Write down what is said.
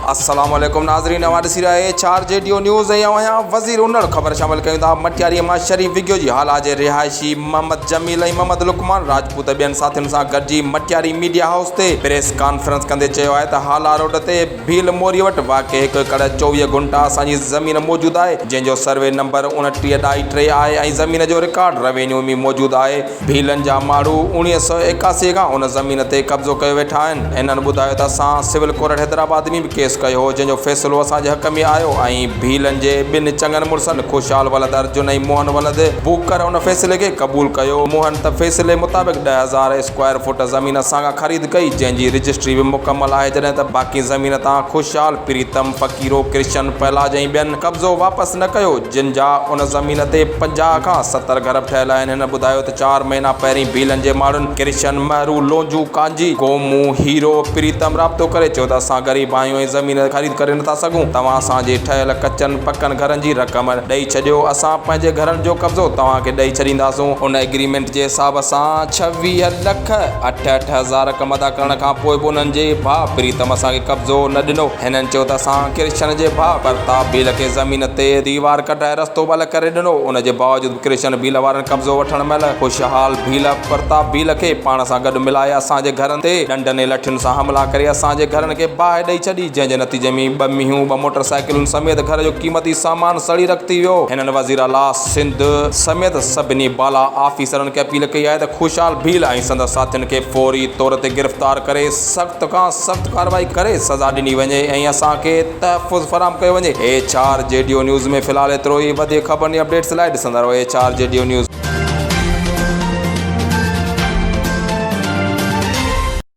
अस्सलाम वालेकुम नाज़रीन, ॾिसी रहे 4 JDO न्यूज़ ऐं वज़ीर उन्नड़ ख़बर शामिल कयूं था। मटियारी मां शरीफ विग्यो जी हाल जे रिहायशी मोहम्मद जमील ऐं मोहम्मद लुकमान राजपूत ॿियनि साथियुनि सां गॾिजी मटियारी मीडिया हाउस ते प्रेस कॉन्फ्रेंस कंदे चयो आहे त हाला रोड ते भील मोरी वटि वाक़िए 1 एकड़ 24 गुंठा असांजी ज़मीन मौजूदु आहे, जंहिंजो सर्वे नंबर 29/3 आहे ऐं ज़मीन जो रिकॉर्ड रेवेन्यू में मौजूदु आहे। भीलनि जा माण्हू 1981 खां उन ज़मीन ते कब्ज़ो कयो वेठा आहिनि। इन्हनि ॿुधायो त असां सिविल कोर्ट हैदराबाद में भी केस कयो हो, जंहिंजो फ़ैसिलो असांजे हक़ में आयो ऐं भीलनि जे ॿिनि चङनि मुड़सनि खुशहाल वलद अर्जुन ऐं मोहन वलद बूकर उन फ़ैसिले खे क़बूल कयो। मोहन त फ़ैसिले मुताबिक़ 10,000 स्क्वायर फुट ज़मीन असां खां ख़रीद कई, जंहिंजी रजिस्ट्री बि मुकमल आहे, जॾहिं त बाक़ी ज़मीन तां खुशहाल प्रीतम फ़कीरो क्रिश्चन पहलाज ऐं ॿियनि कब्ज़ो वापसि न कयो, जिन जा उन ज़मीन ते 50 खां 70 घर ठहियल आहिनि। हिन ॿुधायो त 4 महीना पहिरीं भीलनि जे माण्हुनि क्रिश्चन हरू लोंजू कांजी गोमू हीरो प्रीतम राब्तो करे चयो त असां ग़रीब आहियूं ऐं ज़मीन ख़रीद करे नथा सघूं, तव्हां असांजे ठहियल कचनि पकनि घरनि जी रक़म ॾेई छॾियो, असां पंहिंजे घरनि जो कब्ज़ो तव्हांखे ॾेई छॾींदासूं। उन एग्रीमेंट जे हिसाब सां 26,68,000 रक़म अदा करण खां पोइ बि उन्हनि जे भाउ प्रीतम असांखे कब्ज़ो न ॾिनो। हिननि चयो त असां क्रिश्चन जे भाउ प्रताप भील खे ज़मीन ते दीवार कढाए रस्तो बल करे ॾिनो। उन जे बावजूदि क्रिश्चन भील वारनि कब्ज़ो वठण महिल खुशहाल भील प्रताप भील खे पाण सां गॾु मिलाए असांजे घरनि ते डंडनि लठियुनि सां हमला करे असांजे घरनि खे बाहि ॾेई छॾी, जंहिंजे नतीजे में 2 मींहूं 2 मोटरसाइकिलुनि समेत घर जो क़ीमती सामान सड़ी रखी वियो। हिननि वज़ीर आला सिंध समेत सभिनी बाला ऑफिसरनि खे अपील कई आहे त खुशहाल भील ऐं संदसि साथियुनि खे फौरी तौर ते गिरफ़्तार करे सख़्त खां सख़्त कार्रवाई करे सज़ा ॾिनी वञे ऐं असांखे तहफ़ुज़ फराहम कयो वञे। 4 JDO न्यूज़ में फ़िलहाल एतिरो ई। वधीक ख़बरनि अपडेट्स लाइ ॾिसंदा रहो 4 JDO न्यूज़।